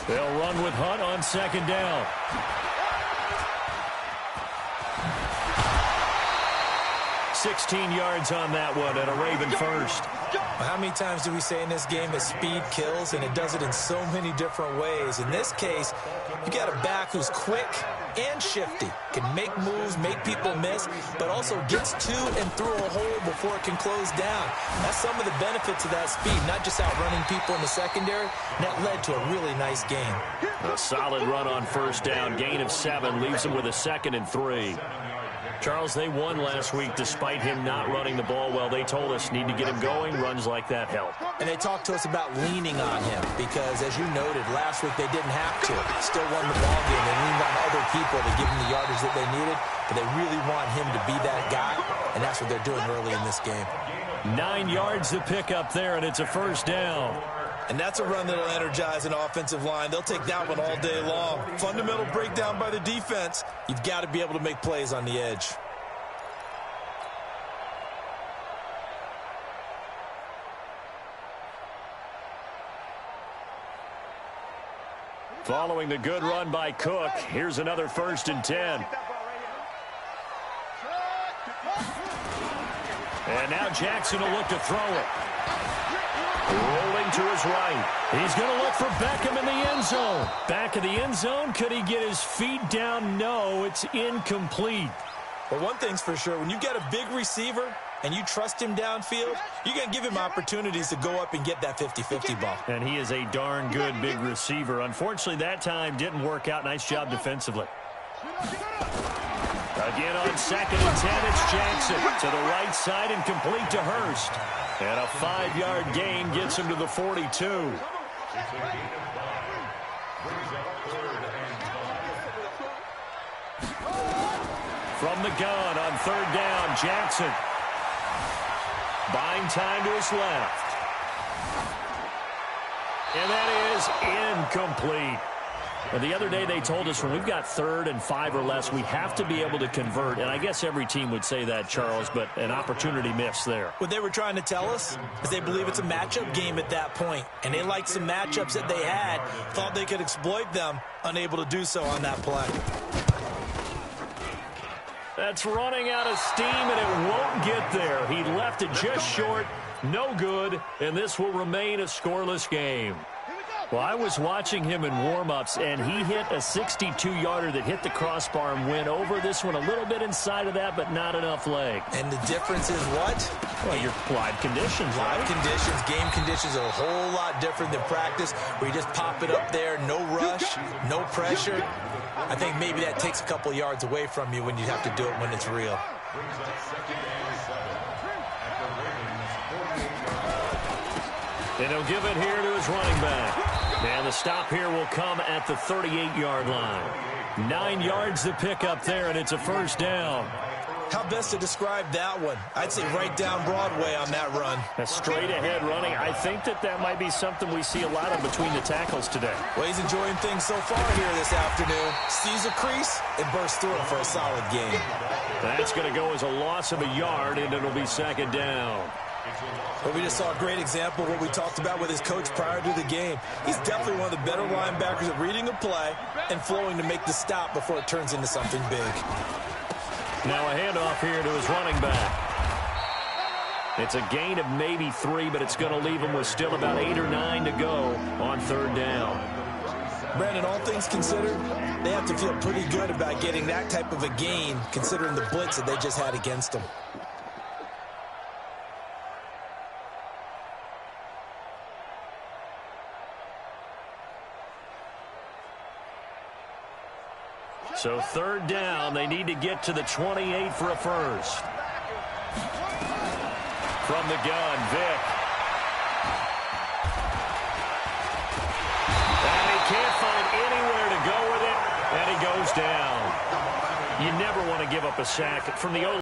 They'll run with Hunt on second down. $16 yards on that one and a Raven first. How many times do we say in this game that speed kills, and it does it in so many different ways? In this case, you got a back who's quick and shifty, can make moves, make people miss, but also gets to and through a hole before it can close down. That's some of the benefits of that speed, not just outrunning people in the secondary. And that led to a really nice game. A solid run on first down. Gain of 7 leaves them with a 2nd and 3. Charles, they won last week despite him not running the ball well. They told us need to get him going. Runs like that help. And they talked to us about leaning on him because, as you noted, last week they didn't have to. Still won the ball game. They leaned on other people to give him the yardage that they needed, but they really want him to be that guy, and that's what they're doing early in this game. 9 yards to pick up there, and it's a first down. And that's a run that will energize an offensive line. They'll take that one all day long. Fundamental breakdown by the defense. You've got to be able to make plays on the edge. Following the good run by Cook, here's another 1st and 10. And now Jackson will look to throw it. Rolling to his right. He's going to look for Beckham in the end zone. Back of the end zone. Could he get his feet down? No, it's incomplete. Well, one thing's for sure. When you get a big receiver and you trust him downfield, you're going to give him opportunities to go up and get that 50-50 ball. And he is a darn good big receiver. Unfortunately, that time didn't work out. Nice job defensively. Again on 2nd and 10, it's Jackson to the right side and complete to Hurst. And a 5-yard gain gets him to the 42. From the gun on 3rd down, Jackson. Buying time to his left. And that is incomplete. Well, the other day they told us when we've got 3rd and 5 or less, we have to be able to convert. And I guess every team would say that, Charles, but an opportunity missed there. What they were trying to tell us is they believe it's a matchup game at that point. And they liked some matchups that they had, thought they could exploit them, unable to do so on that play. That's running out of steam, and it won't get there. He left it just short, no good, and this will remain a scoreless game. Well, I was watching him in warm-ups, and he hit a 62-yarder that hit the crossbar and went over this one a little bit inside of that, but not enough leg. And the difference is what? Well, your live conditions, right? Live conditions, game conditions are a whole lot different than practice, where you just pop it up there, no rush, no pressure. I think maybe that takes a couple yards away from you when you have to do it when it's real. And he'll give it here to his running back. And the stop here will come at the 38-yard line. 9 yards to pick up there, and it's a first down. How best to describe that one? I'd say right down Broadway on that run. A straight-ahead running. I think that might be something we see a lot of between the tackles today. Well, he's enjoying things so far here this afternoon. Sees a crease and bursts through it for a solid game. That's going to go as a loss of a yard, and it'll be 2nd down. Well, we just saw a great example of what we talked about with his coach prior to the game. He's definitely one of the better linebackers at reading a play and flowing to make the stop before it turns into something big. Now a handoff here to his running back. It's a gain of maybe 3, but it's going to leave him with still about 8 or 9 to go on 3rd down. Brandon, all things considered, they have to feel pretty good about getting that type of a gain considering the blitz that they just had against them. So 3rd down, they need to get to the 28 for a first. From the gun, Vick. And he can't find anywhere to go with it, and he goes down. You never want to give up a sack. From the O,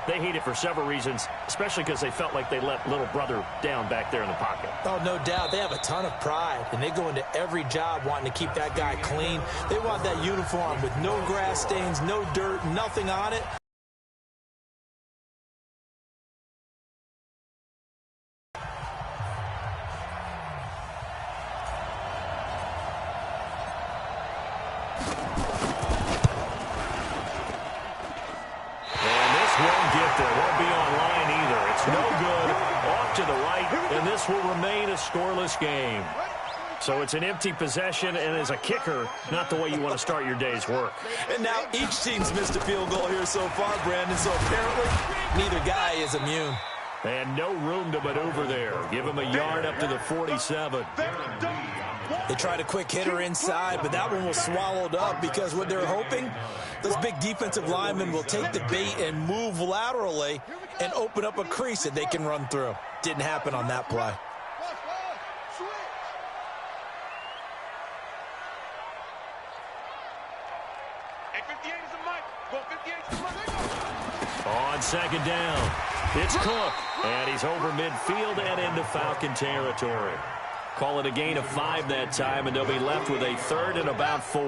they hate it for several reasons, especially because they felt like they let little brother down back there in the pocket. Oh, no doubt. They have a ton of pride, and they go into every job wanting to keep that guy clean. They want that uniform with no grass stains, no dirt, nothing on it. to the right, and this will remain a scoreless game. So it's an empty possession, and as a kicker, not the way you want to start your day's work. And now each team's missed a field goal here so far, Brandon, so apparently neither guy is immune. And no room to maneuver there. Give him a yard up to the 47. They tried a quick hitter inside, but that one was swallowed up because what they're hoping, those big defensive linemen will take the bait and move laterally and open up a crease that they can run through. Didn't happen on that play. On second down, it's Cook, and he's over midfield and into Falcon territory. Call it a gain of 5 that time, and they'll be left with a third and about 4.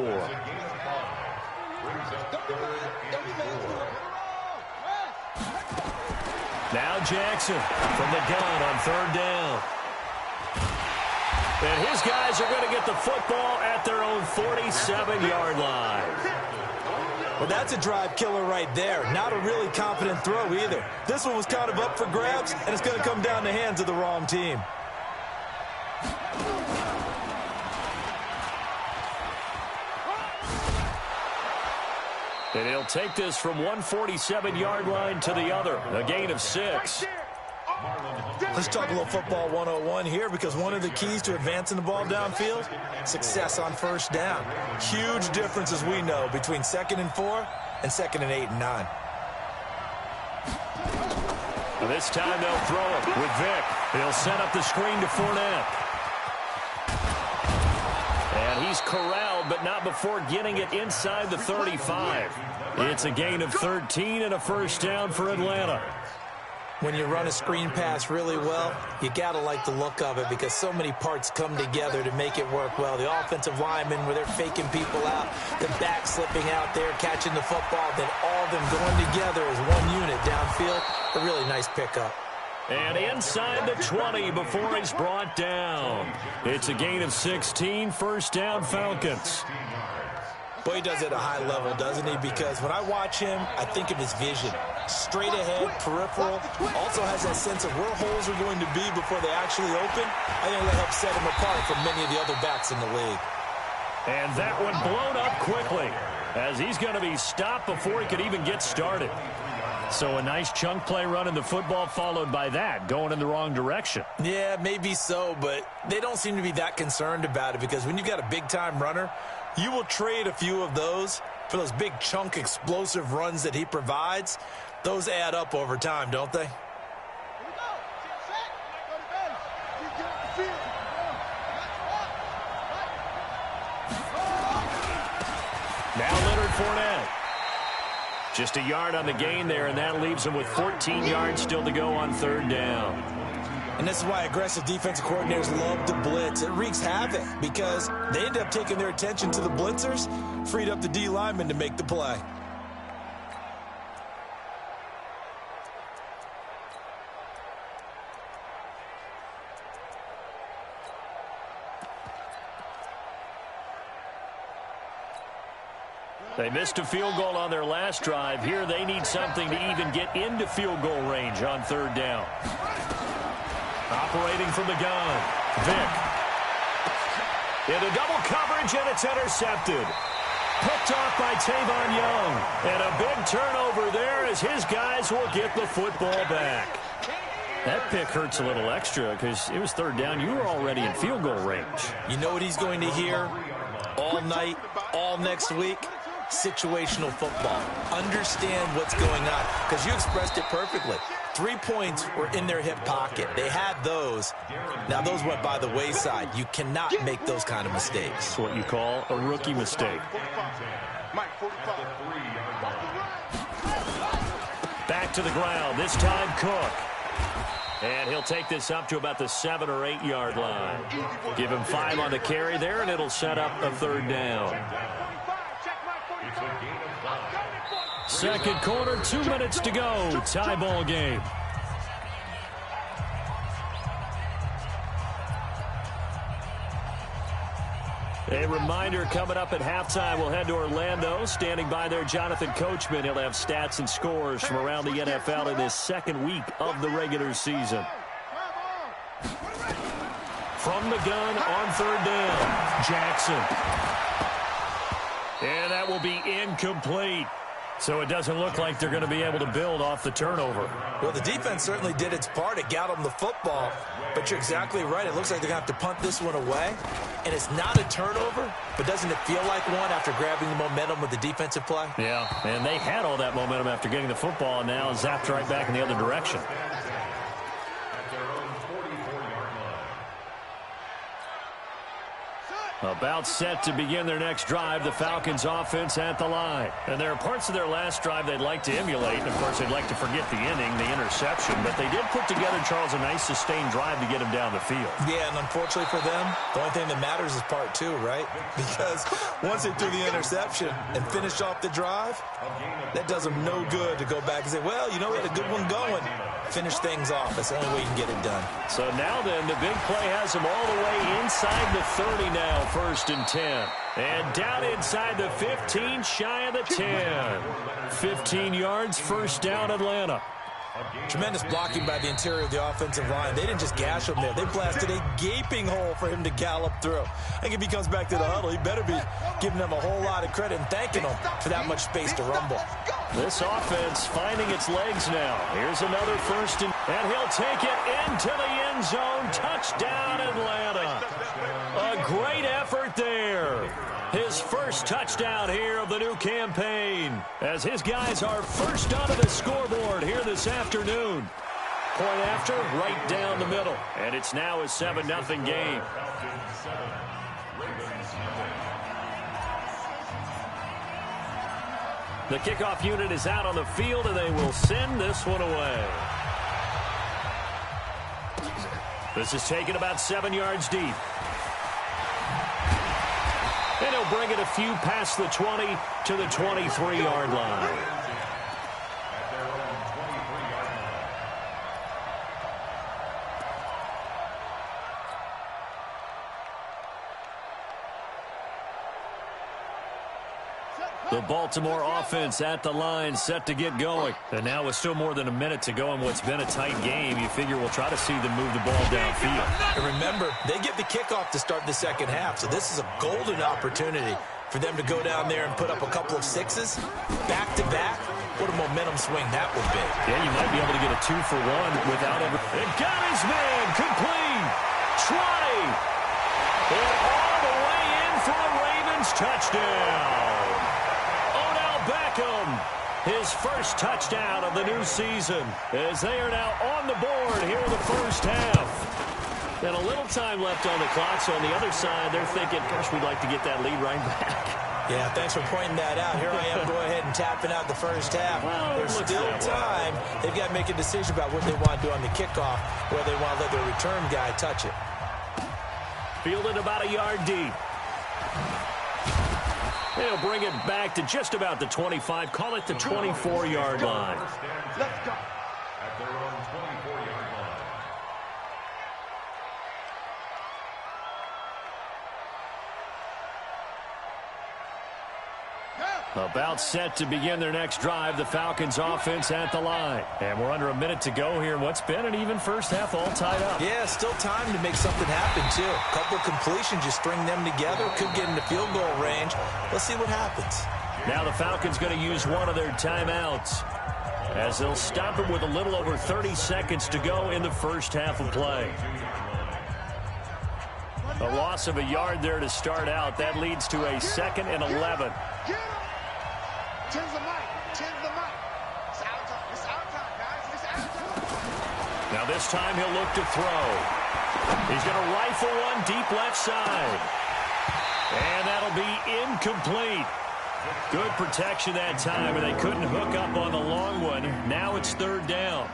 Now Jackson from the gun on third down. And his guys are going to get the football at their own 47-yard line. Well, that's a drive killer right there. Not a really confident throw either. This one was kind of up for grabs, and it's going to come down the hands of the wrong team. And he'll take this from 147-yard line to the other. A gain of 6. Let's talk a little football 101 here, because one of the keys to advancing the ball downfield, success on first down. Huge difference, as we know, between 2nd and 4 and 2nd and 8 and 9. Well, this time they'll throw it with Vick. He'll set up the screen to Fournette. And he's corralled, but not before getting it inside the 35. It's a gain of 13 and a first down for Atlanta. When you run a screen pass really well, you got to like the look of it, because so many parts come together to make it work well. The offensive linemen, where they're faking people out, the back slipping out there, catching the football, then all of them going together as one unit downfield. A really nice pickup. And inside the 20 before he's brought down. It's a gain of 16, first down Falcons. Boy, he does it at a high level, doesn't he? Because when I watch him, I think of his vision. Straight ahead, peripheral. Also has that sense of where holes are going to be before they actually open. I think that helps set him apart from many of the other backs in the league. And that one blown up quickly, as he's going to be stopped before he could even get started. So a nice chunk play running the football, followed by that, going in the wrong direction. Yeah, maybe so, but they don't seem to be that concerned about it, because when you've got a big-time runner, you will trade a few of those for those big chunk explosive runs that he provides. Those add up over time, don't they? Now Leonard Fournette. Just a yard on the gain there, and that leaves him with 14 yards still to go on third down. And this is why aggressive defensive coordinators love to blitz. It wreaks havoc, because they end up taking their attention to the blitzers, freed up the D lineman to make the play. They missed a field goal on their last drive. Here they need something to even get into field goal range on third down. Operating from the gun, Vick. Into double coverage, and it's intercepted. Picked off by Tavon Young. And a big turnover there, as his guys will get the football back. That pick hurts a little extra, because it was third down. You were already in field goal range. You know what he's going to hear all night, all next week? Situational football. Understand what's going on, because you expressed it perfectly. 3 points were in their hip pocket. They had those. Now those went by the wayside. You cannot make those kind of mistakes. It's what you call a rookie mistake. Back to the ground, this time Cook. And he'll take this up to about the 7 or 8 yard line. Give him 5 on the carry there, and it'll set up a third down. Second quarter, 2 minutes to go. Tie ball game. A reminder, coming up at halftime, we'll head to Orlando. Standing by there, Jonathan Coachman. He'll have stats and scores from around the NFL in this second week of the regular season. From the gun on third down, Jackson. And that will be incomplete. So it doesn't look like they're going to be able to build off the turnover. Well, the defense certainly did its part. It got them the football. But you're exactly right. It looks like they're going to have to punt this one away. And it's not a turnover, but doesn't it feel like one after grabbing the momentum with the defensive play? Yeah, and they had all that momentum after getting the football, and now zapped right back in the other direction. About set to begin their next drive, the Falcons offense at the line. And there are parts of their last drive they'd like to emulate. And, of course, they'd like to forget the inning, the interception. But they did put together, Charles, a nice sustained drive to get him down the field. Yeah, and unfortunately for them, the only thing that matters is part two, right? Because once they threw the interception and finished off the drive, that does them no good to go back and say, well, you know, we had a good one going. Finish things off. That's the only way you can get it done. So now then, the big play has them all the way inside the 30 now, 1st and 10. And down inside the 15, shy of the 10. 15 yards, first down, Atlanta. Tremendous blocking by the interior of the offensive line. They didn't just gash him there. They blasted a gaping hole for him to gallop through. I think if he comes back to the huddle, he better be giving them a whole lot of credit and thanking them for that much space to rumble. This offense finding its legs now. Here's another first and he'll take it into the end zone. Touchdown, Atlanta. A great effort there. His first touchdown here of the new campaign, as his guys are first onto the scoreboard here this afternoon. Point after, right down the middle. And it's now a 7-0 game. The kickoff unit is out on the field, and they will send this one away. This is taken about 7 yards deep. And he'll bring it a few past the 20 to the 23-yard line. The Baltimore offense at the line, set to get going. And now with still more than a minute to go in what's been a tight game, you figure we'll try to see them move the ball downfield. And remember, they get the kickoff to start the second half, so this is a golden opportunity for them to go down there and put up a couple of sixes back-to-back. What a momentum swing that would be. Yeah, you might be able to get a 2-for-1 without ever. It got his man, complete. 20. And all the way in for a Ravens touchdown. Beckham, his first touchdown of the new season, as they are now on the board here in the first half. And a little time left on the clock, so on the other side, they're thinking, gosh, we'd like to get that lead right back. Yeah, thanks for pointing that out. Here I am going ahead and tapping out the first half. Well, there's still time. They've got to make a decision about what they want to do on the kickoff, whether they want to let their return guy touch it. Fielded about a yard deep. They'll bring it back to just about the 25. Call it the 24-yard line. Let's go. At their own 24-yard line. About set to begin their next drive, the Falcons offense at the line. And we're under a minute to go here in what's been an even first half, all tied up. Yeah, still time to make something happen, too. A couple of completions, you string them together, could get into field goal range. Let's see what happens. Now the Falcons going to use one of their timeouts, as they'll stop it with a little over 30 seconds to go in the first half of play. A loss of a yard there to start out. That leads to a 2nd and 11. Change the mic. Change the mic. It's out time. It's out time, guys. It's out time. Now this time he'll look to throw. He's going to rifle one deep left side. And that'll be incomplete. Good protection that time, and they couldn't hook up on the long one. Now it's 3rd down.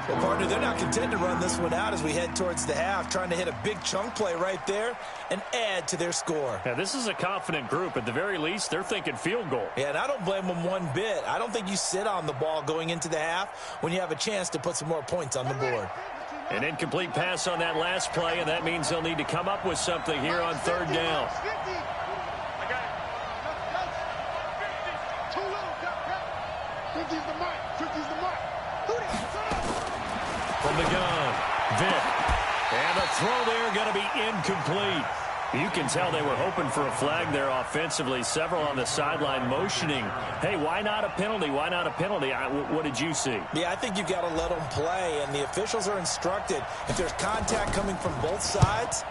Well, partner, they're not content to run this one out as we head towards the half, trying to hit a big chunk play right there and add to their score. Now, this is a confident group. At the very least, they're thinking field goal. Yeah, and I don't blame them one bit. I don't think you sit on the ball going into the half when you have a chance to put some more points on the board. An incomplete pass on that last play, and that means they'll need to come up with something here on 3rd down. the mic. 50's the mic. From the gun, Vick. And the throw there going to be incomplete. You can tell they were hoping for a flag there offensively. Several on the sideline motioning, hey, why not a penalty? Why not a penalty? What did you see? Yeah, I think you've got to let them play, and the officials are instructed. If there's contact coming from both sides,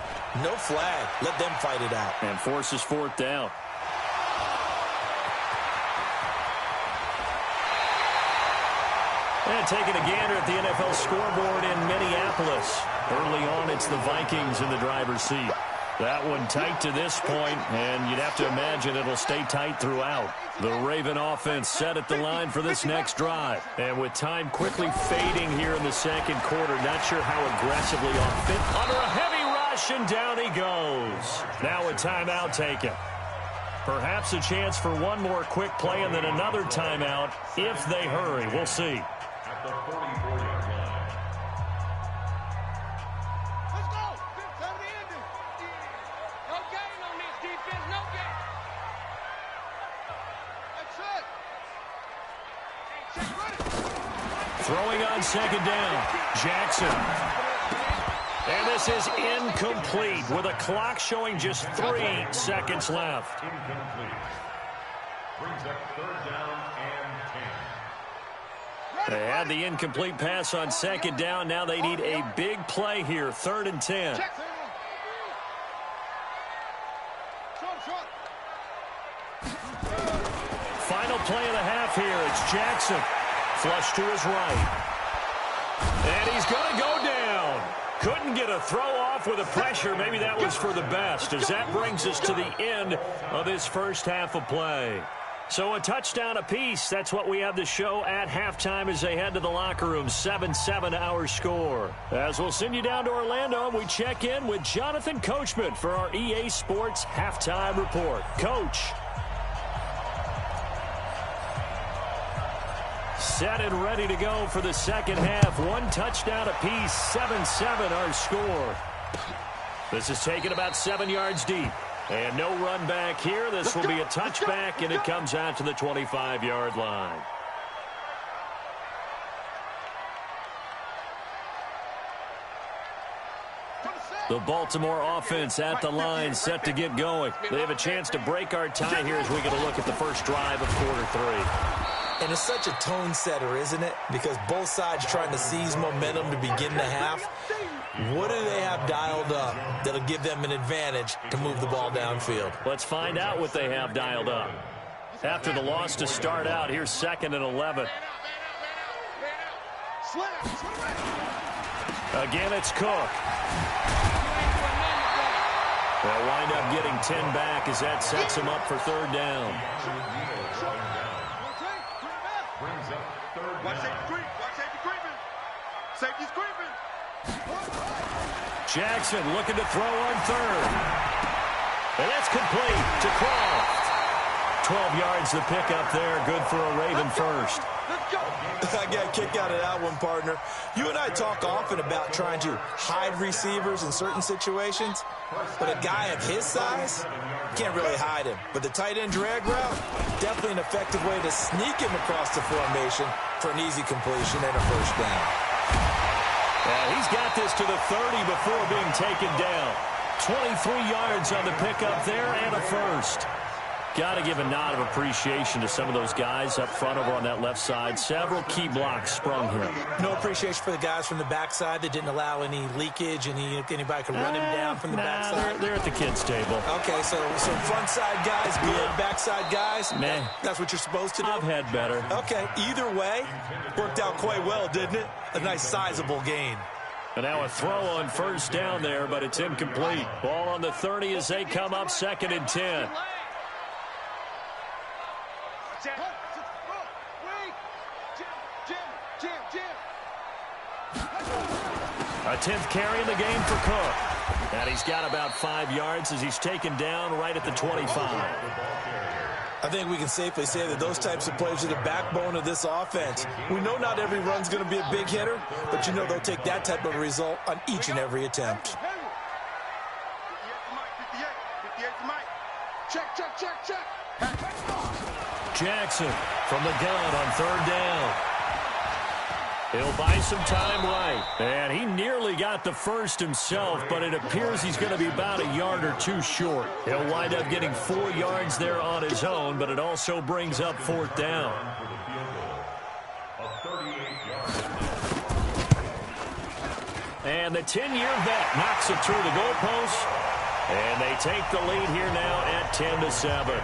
no flag. Let them fight it out. And forces fourth down. And taking a gander at the NFL scoreboard in Minneapolis. Early on, it's the Vikings in the driver's seat. That one tight to this point, and you'd have to imagine it'll stay tight throughout. The Raven offense set at the line for this next drive. And with time quickly fading here in the second quarter, not sure how aggressively under a heavy rush, and down he goes. Now a timeout taken. Perhaps a chance for one more quick play and then another timeout if they hurry. We'll see. At the 44-yard line. Let's go. Time to end it. No gain on this defense. No gain. That's it. Hey, check running. Throwing on second down. Jackson. And this is incomplete with a clock showing just 3 seconds left. Incomplete. Brings up third down and 10. They had the incomplete pass on second down. Now they need a big play here, 3rd and 10. Final play of the half here. It's Jackson. Flush to his right. And he's going to go down. Couldn't get a throw off with the pressure. Maybe that was for the best, as that brings us to the end of this first half of play. So a touchdown apiece. That's what we have to show at halftime as they head to the locker room. 7-7 our score. As we'll send you down to Orlando, we check in with Jonathan Coachman for our EA Sports Halftime Report. Coach. Set and ready to go for the second half. One touchdown apiece, 7-7 our score. This is taken about 7 yards deep. And no run back here. This will be a touchback, and it comes out to the 25-yard line. The Baltimore offense at the line, set to get going. They have a chance to break our tie here as we get a look at the first drive of quarter 3. And it's such a tone setter, isn't it? Because both sides trying to seize momentum to begin the half. What do they have dialed up that'll give them an advantage to move the ball downfield? Let's find out what they have dialed up. After the loss to start out, here's 2nd and 11. Again, it's Cook. They'll wind up getting 10 back as that sets him up for 3rd down. Brings up third Watch down. safety creep. Watch safety creeping. Safety's creeping. Jackson looking to throw on 3rd. And that's complete to Croft. 12 yards to pick up there. Good for a Raven first. Let's go. I got a kick out of that one, partner. You and I talk often about trying to hide receivers in certain situations, but a guy of his size, can't really hide him. But the tight end drag route, definitely an effective way to sneak him across the formation for an easy completion and a first down. He's got this to the 30 before being taken down. 23 yards on the pickup there and a first. Got to give a nod of appreciation to some of those guys up front over on that left side. Several key blocks sprung here. No appreciation for the guys from the backside that didn't allow any leakage, anybody could run him down from the backside. They're at the kids' table. Okay, so front side guys good, backside guys, Man, that's what you're supposed to do? I've had better. Okay, either way, worked out quite well, didn't it? A nice sizable gain. And now a throw on first down there, but it's incomplete. Ball on the 30 as they come up 2nd and 10. A 10th carry in the game for Cook. And he's got about 5 yards as he's taken down right at the 25. I think we can safely say that those types of plays are the backbone of this offense. We know not every run's going to be a big hitter, but you know they'll take that type of result on each and every attempt. Check. Jackson from the gun on 3rd down. He'll buy some time right. And he nearly got the first himself, but it appears he's going to be about a yard or two short. He'll wind up getting 4 yards there on his own, but it also brings up 4th down. And the 10-year vet knocks it through the goalpost. And they take the lead here now at 10-7.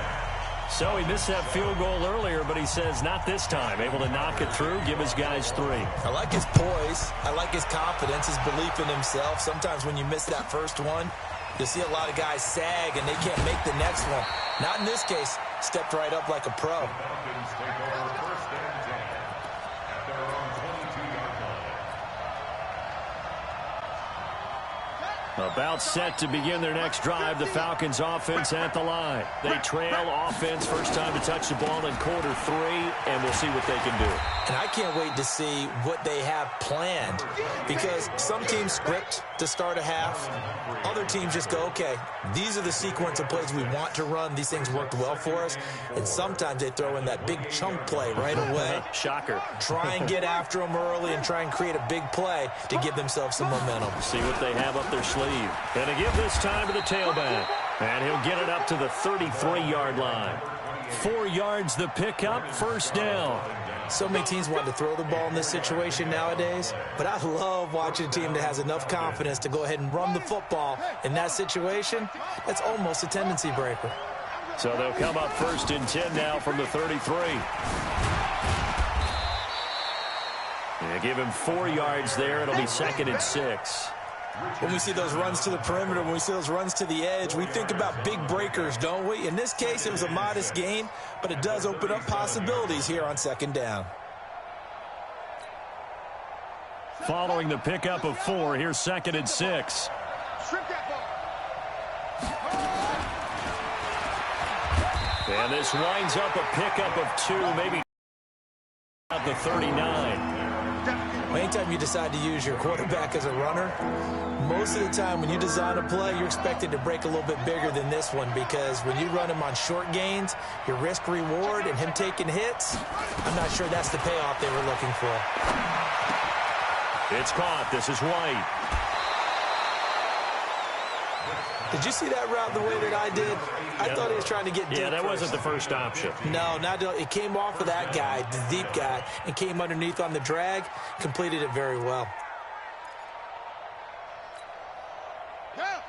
So he missed that field goal earlier, but he says not this time. Able to knock it through, give his guys 3. I like his poise. I like his confidence, his belief in himself. Sometimes when you miss that first one, you'll see a lot of guys sag and they can't make the next one. Not in this case. Stepped right up like a pro. Falcons take over 1st and 10 at their own 22-yard line. About set to begin their next drive, the Falcons offense at the line. They trail offense, first time to touch the ball in quarter 3, and we'll see what they can do. And I can't wait to see what they have planned, because some teams script to start a half. Other teams just go, okay, these are the sequence of plays we want to run. These things worked well for us. And sometimes they throw in that big chunk play right away. Shocker. Try and get after them early and try and create a big play to give themselves some momentum. See what they have up their sleeve. And to give this time to the tailback. And he'll get it up to the 33-yard line. 4 yards the pickup, 1st down. So many teams want to throw the ball in this situation nowadays, but I love watching a team that has enough confidence to go ahead and run the football in that situation. That's almost a tendency breaker. So they'll come up 1st and 10 now from the 33. They give him 4 yards there. It'll be 2nd and 6. When we see those runs to the perimeter, when we see those runs to the edge, we think about big breakers, don't we? In this case, it was a modest gain, but it does open up possibilities here on 2nd down. Following the pickup of 4, here's 2nd and 6. And this winds up a pickup of 2, maybe at the 39. Anytime you decide to use your quarterback as a runner, most of the time when you design a play, you're expected to break a little bit bigger than this one, because when you run him on short gains, your risk-reward and him taking hits, I'm not sure that's the payoff they were looking for. It's caught. This is White. Did you see that route the way that I did? I thought he was trying to get deep. Yeah, that first. wasn't the first option. No, it came off of that guy, the deep guy, and came underneath on the drag, completed it very well.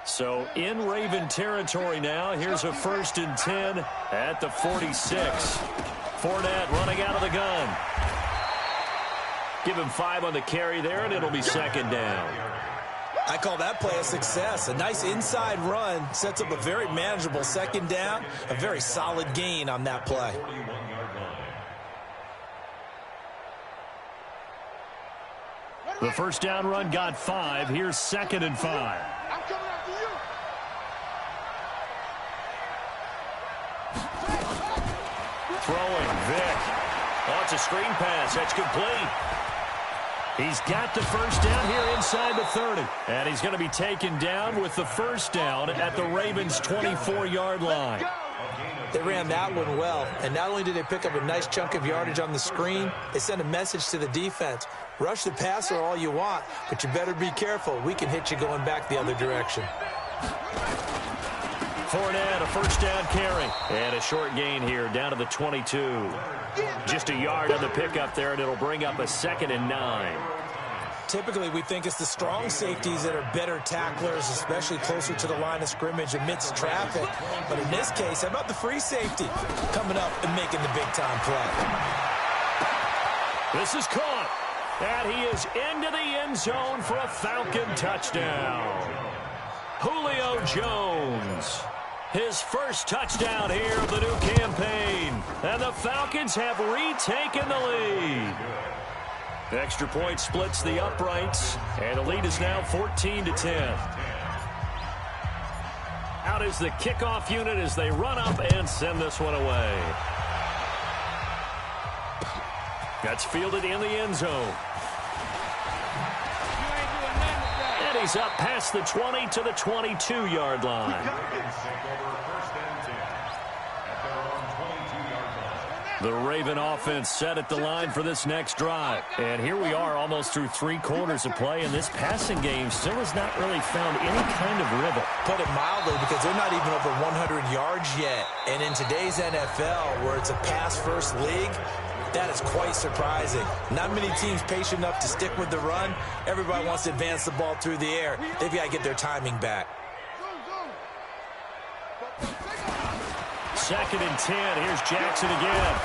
So in Raven territory now. Here's a 1st and 10 at the 46. Fournette running out of the gun. Give him 5 on the carry there, and it'll be 2nd down. I call that play a success. A nice inside run sets up a very manageable 2nd down, a very solid gain on that play. The 1st down run got 5. Here's 2nd and 5. I'm coming after you. Throwing, Vic. Oh, it's a screen pass. That's complete. He's got the 1st down here inside the 30. And he's going to be taken down with the 1st down at the Ravens' 24-yard line. They ran that one well, and not only did they pick up a nice chunk of yardage on the screen, they sent a message to the defense. Rush the passer all you want, but you better be careful. We can hit you going back the other direction. Fournette, a 1st down carry. And a short gain here down to the 22. Just a yard on the pickup there, and it'll bring up a 2nd and 9. Typically, we think it's the strong safeties that are better tacklers, especially closer to the line of scrimmage amidst traffic. But in this case, how about the free safety coming up and making the big-time play? This is caught. And he is into the end zone for a Falcon touchdown. Julio Jones. His 1st touchdown here of the new campaign. And the Falcons have retaken the lead. Extra point splits the uprights, and the lead is now 14-10. Out is the kickoff unit as they run up and send this one away. That's fielded in the end zone. And he's up past the 20 to the 22-yard line. The Raven offense set at the line for this next drive. And here we are almost through 3 quarters of play, and this passing game still has not really found any kind of rhythm. Put it mildly, because they're not even over 100 yards yet. And in today's NFL, where it's a pass-first league, that is quite surprising. Not many teams patient enough to stick with the run. Everybody wants to advance the ball through the air. They've got to get their timing back. 2nd and 10. Here's Jackson again.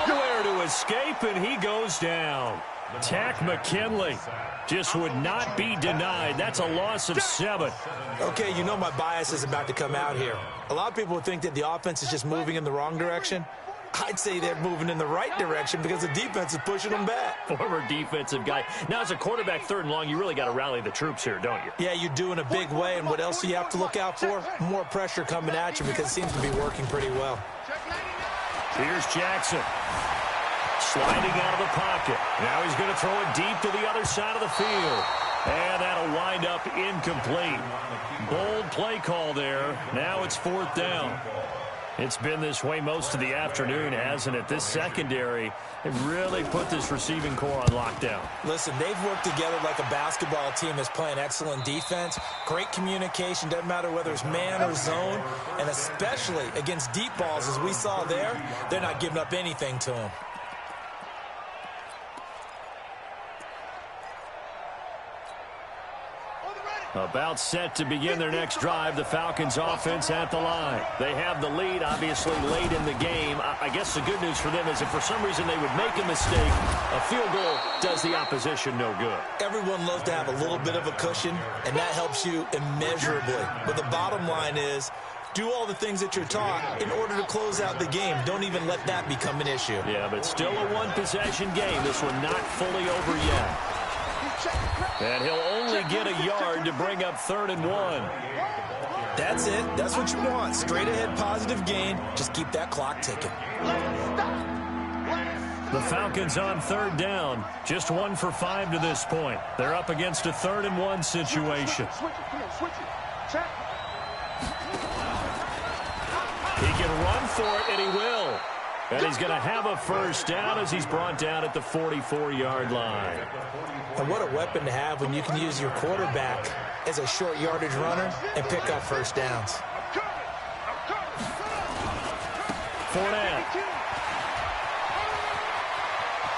Nowhere to escape, and he goes down. Tack McKinley just would not be denied. That's a loss of 7. Okay, you know my bias is about to come out here. A lot of people would think that the offense is just moving in the wrong direction. I'd say they're moving in the right direction because the defense is pushing them back. Former defensive guy. Now, as a quarterback, 3rd and long, you really got to rally the troops here, don't you? Yeah, you do in a big way. And what else do you have to look out for? More pressure coming at you, because it seems to be working pretty well. Here's Jackson. Sliding out of the pocket. Now he's going to throw it deep to the other side of the field. And that'll wind up incomplete. Bold play call there. Now it's 4th down. It's been this way most of the afternoon, hasn't it? This secondary, they've really put this receiving core on lockdown. Listen, they've worked together like a basketball team that's playing excellent defense. Great communication, doesn't matter whether it's man or zone. And especially against deep balls, as we saw there, they're not giving up anything to them. About set to begin their next drive, the Falcons offense at the line. They have the lead, obviously, late in the game. I guess the good news for them is if for some reason they would make a mistake, a field goal does the opposition no good. Everyone loves to have a little bit of a cushion, and that helps you immeasurably. But the bottom line is, do all the things that you're taught in order to close out the game. Don't even let that become an issue. Yeah, but still a one-possession game. This one not fully over yet. And he'll only get a yard to bring up 3rd and 1. That's it. That's what you want. Straight ahead positive gain. Just keep that clock ticking. The Falcons on 3rd down. Just 1 for 5 to this point. They're up against a 3rd and 1 situation. He can run for it, and he will. And he's going to have a 1st down as he's brought down at the 44-yard line. And what a weapon to have when you can use your quarterback as a short yardage runner and pick up 1st downs. Fournette.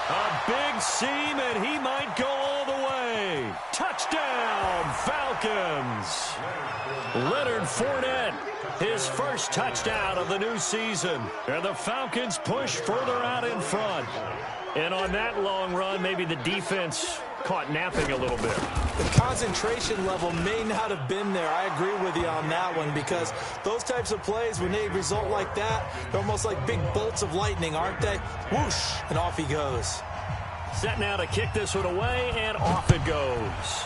A big seam, and he might go all the way. Touchdown, Falcons. Leonard Fournette, his 1st touchdown of the new season. And the Falcons push further out in front. And on that long run, maybe the defense caught napping a little bit. The concentration level may not have been there. I agree with you on that one, because those types of plays, when they result like that, they're almost like big bolts of lightning, aren't they? Whoosh, and off he goes. Set now to kick this one away, and off it goes.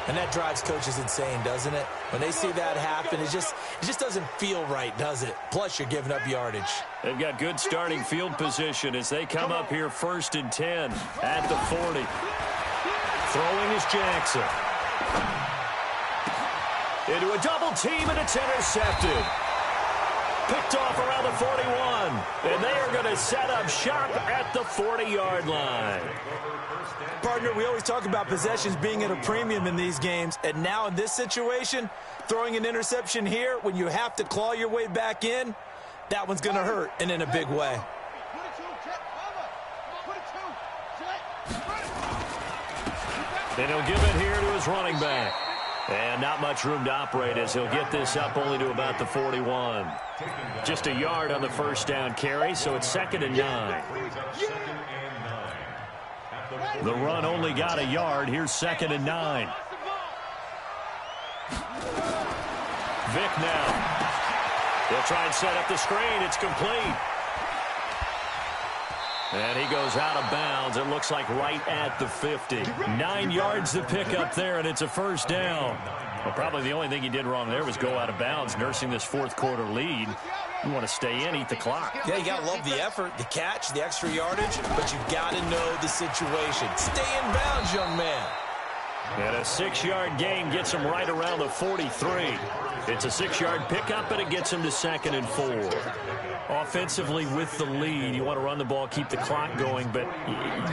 And that drives coaches insane, doesn't it? When they see that happen, it just doesn't feel right, does it? Plus, you're giving up yardage. They've got good starting field position as they come up here 1st and 10 at the 40. Throwing is Jackson. Into a double team, and it's intercepted. Picked off around the 41. And they are going to set up shop at the 40-yard line. Partner, we always talk about possessions being at a premium in these games. And now in this situation, throwing an interception here when you have to claw your way back in, that one's going to hurt, and in a big way. And he'll give it here to his running back. And not much room to operate as he'll get this up only to about the 41. Just a yard on the 1st down carry, so it's 2nd and 9. The run only got a yard. Here's 2nd and 9. Vick now. They'll try and set up the screen. It's complete. And he goes out of bounds. It looks like right at the 50. 9 yards to pick up there, and it's a 1st down. Well, probably the only thing he did wrong there was go out of bounds, nursing this 4th quarter lead. You want to stay in, eat the clock. Yeah, you got to love the effort, the catch, the extra yardage, but you got to know the situation. Stay in bounds, young man. And a 6-yard gain gets him right around the 43. It's a 6-yard pickup, and it gets him to 2nd and 4. Offensively with the lead, you want to run the ball, keep the clock going, but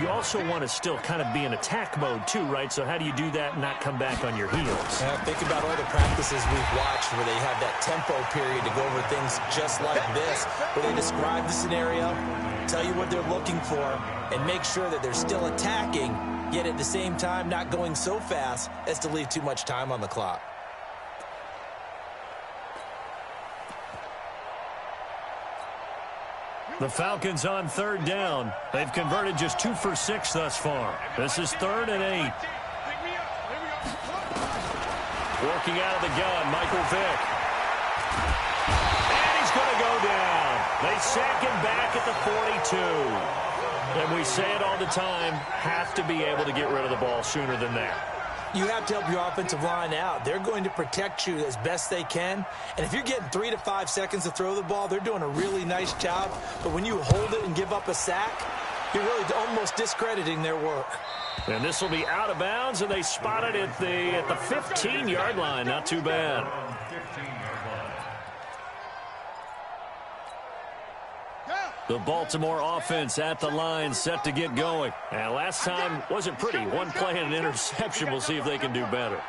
you also want to still kind of be in attack mode too, right? So how do you do that and not come back on your heels? Yeah, think about all the practices we've watched where they have that tempo period to go over things just like this, where they describe the scenario, tell you what they're looking for, and make sure that they're still attacking, yet at the same time not going so fast as to leave too much time on the clock. The Falcons on 3rd down. They've converted just 2 for 6 thus far. This is 3rd and 8. Working out of the gun, Michael Vick. And he's going to go down. They sack him back at the 42. And we say it all the time, have to be able to get rid of the ball sooner than that. You have to help your offensive line out. They're going to protect you as best they can. And if you're getting 3 to 5 seconds to throw the ball, they're doing a really nice job. But when you hold it and give up a sack, you're really almost discrediting their work. And this will be out of bounds, and they spot it at the 15-yard line. Not too bad. The Baltimore offense at the line, set to get going. And last time wasn't pretty. One play and an interception. We'll see if they can do better.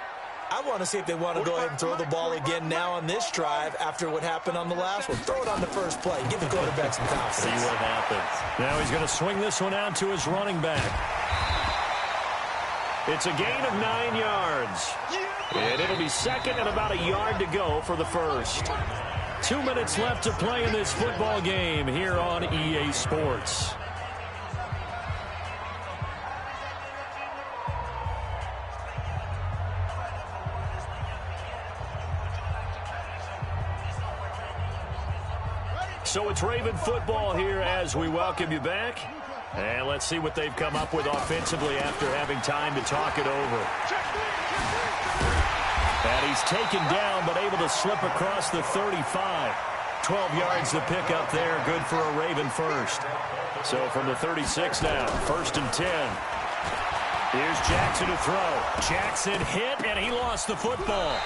I want to see if they want to go ahead and throw the ball again now on this drive after what happened on the last one. Throw it on the first play. Give the quarterback some confidence. See what happens. Now he's going to swing this one out to his running back. It's a gain of 9 yards. And it'll be 2nd and about a yard to go for the first. 2 minutes left to play in this football game here on EA Sports. So it's Raven football here as we welcome you back. And let's see what they've come up with offensively after having time to talk it over. And he's taken down, but able to slip across the 35. 12 yards to pick up there. Good for a Raven first. So from the 36 now, 1st and 10. Here's Jackson to throw. Jackson hit, and he lost the football.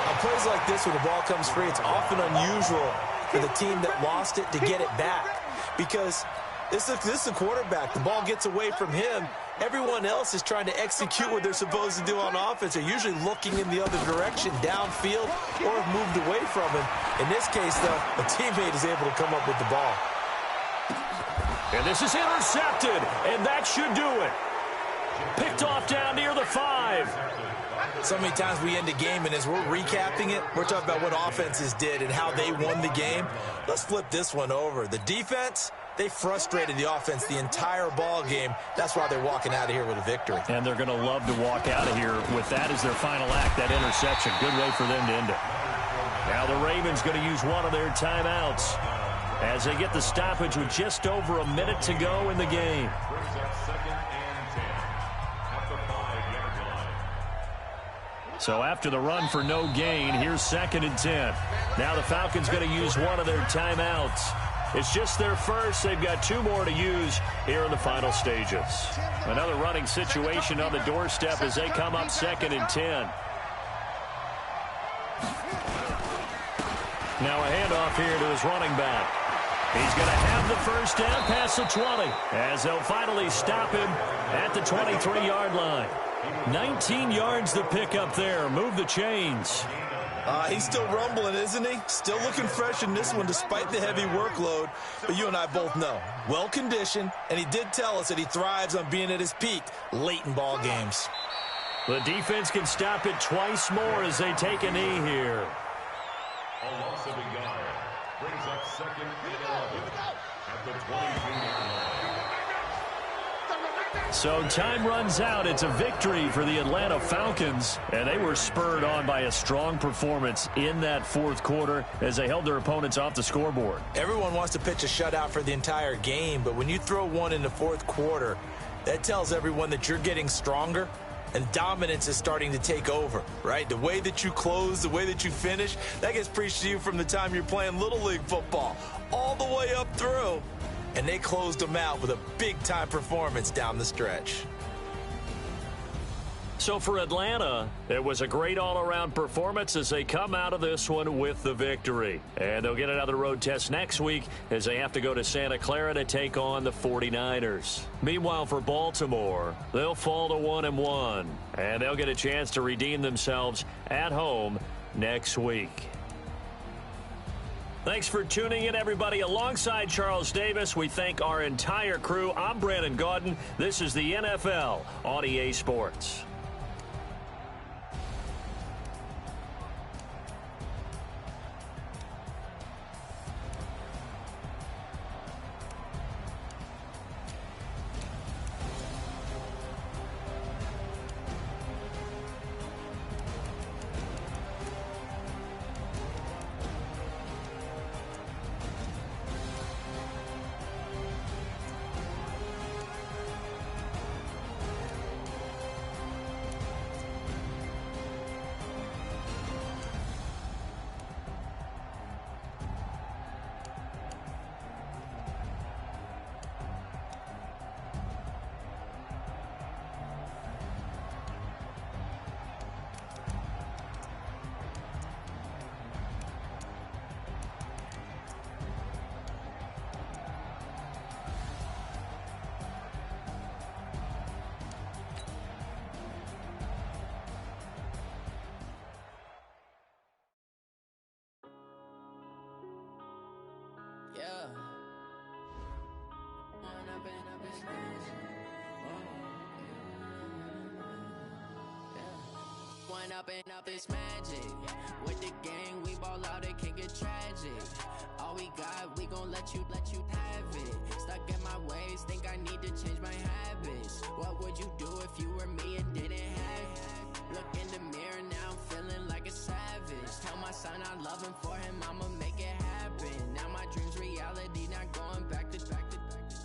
On plays like this where the ball comes free, it's often unusual for the team that lost it to get it back. Because this is the quarterback. The ball gets away from him. Everyone else is trying to execute what they're supposed to do on offense. They're usually looking in the other direction, downfield, or have moved away from him. In this case, though, a teammate is able to come up with the ball. And this is intercepted, and that should do it. Picked off down near the 5. So many times we end a game, and as we're recapping it, we're talking about what offenses did and how they won the game. Let's flip this one over. The defense, they frustrated the offense the entire ball game. That's why they're walking out of here with a victory. And they're going to love to walk out of here with that as their final act, that interception. Good way for them to end it. Now the Ravens going to use one of their timeouts as they get the stoppage with just over a minute to go in the game. So after the run for no gain, here's 2nd and 10. Now the Falcons going to use one of their timeouts. It's just their first. They've got 2 more to use here in the final stages. Another running situation on the doorstep as they come up 2nd and 10. Now a handoff here to his running back. He's going to have the first down past the 20 as they'll finally stop him at the 23-yard line. 19 yards to pick up there. Move the chains. He's still rumbling, isn't he? Still looking fresh in this one despite the heavy workload. But you and I both know, well-conditioned, and he did tell us that he thrives on being at his peak late in ball games. The defense can stop it twice more as they take a knee here. A loss of a yard brings up 2nd and 11 at the 23-yard line. So time runs out. It's a victory for the Atlanta Falcons, and they were spurred on by a strong performance in that 4th quarter as they held their opponents off the scoreboard. Everyone wants to pitch a shutout for the entire game, but when you throw one in the 4th quarter, that tells everyone that you're getting stronger and dominance is starting to take over, right? The way that you close, the way that you finish, that gets preached to you from the time you're playing Little League football all the way up through. And they closed them out with a big-time performance down the stretch. So for Atlanta, it was a great all-around performance as they come out of this one with the victory. And they'll get another road test next week as they have to go to Santa Clara to take on the 49ers. Meanwhile, for Baltimore, they'll fall to 1-1, and they'll get a chance to redeem themselves at home next week. Thanks for tuning in, everybody. Alongside Charles Davis, we thank our entire crew. I'm Brandon Gaudin. This is the NFL on EA Sports. Yeah. One up and up is magic. With the gang, we ball out, it can get tragic. All we got, we gon' let you have it. Stuck in my ways, think I need to change my habits. What would you do if you were me and didn't have it? Look in the mirror now, I'm feeling like a savage. Tell my son I love him, for him I'ma make it happen. Now my dream's reality, not going back to.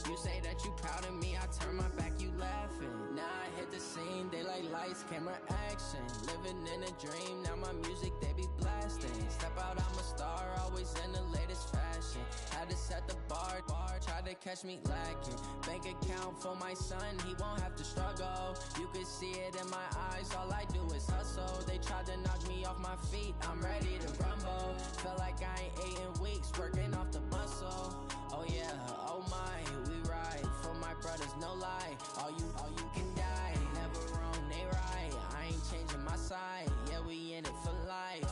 You say that you proud of me, I turn my back, you laughing. Now I hit the scene, they like lights, camera, action. Living in a dream, now my music, they be blasting. Step out, I'm a star, always in the latest fashion. Had to set the bar, try to catch me lacking. Bank account for my son, he won't have to struggle. You can see it in my eyes, all I do is hustle. They tried to knock me off my feet, I'm ready to rumble. Felt like I ain't ate in weeks, working off the muscle. Oh yeah, oh my, we ride for my brothers, no lie. All you can die, never wrong, they right. I ain't changing my side, yeah, we in it for life.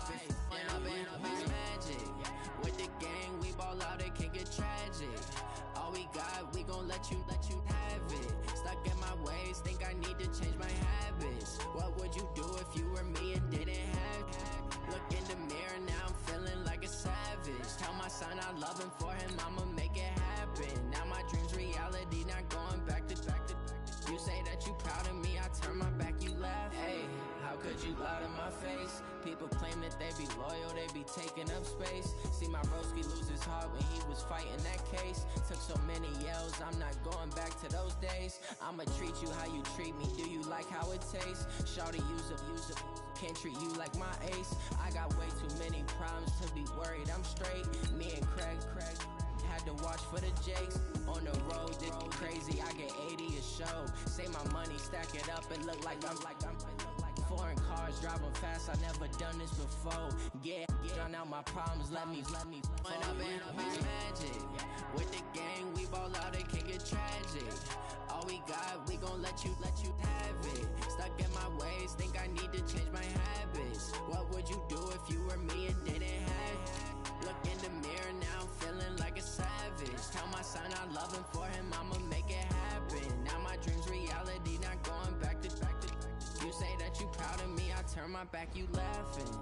Down it's magic. With the gang, we ball out, it can get tragic. All we got, we gon' let you have it. Stuck in my ways, think I need to change my habits. What would you do if you were me and didn't have it? Look in the mirror, now I'm feeling like a savage. Tell my son I love him, for him I'ma make it happen. Now my dream's reality, not going back to. You say that you proud of me, I turn my back, you laugh. Hey, how could you lie to my face? People claim that they be loyal, they be taking up space. See my broski lose his heart when he was fighting that case. Took so many yells, I'm not going back to those days. I'ma treat you how you treat me, do you like how it tastes? Shawty, use up, can't treat you like my ace. I got way too many problems to be worried, I'm straight. Me and Craig had to watch for the Jakes. On the road, this crazy, I get 80 a show. Say my money, stack it up, and look like I'm foreign cars, driving fast, I never done this before. Yeah, drown out my problems, let me One up and it's magic. With the gang, we ball out, it can get tragic. All we got, we gon' let you have it. Stuck in my ways, think I need to change my habits. What would you do if you were me and didn't have it? Look in the mirror, now I'm feeling like a savage. Tell my son I love him, for him I'ma make it happen. Now my dream's reality, not going back to. You say that you proud of me, I turn my back, you laughing.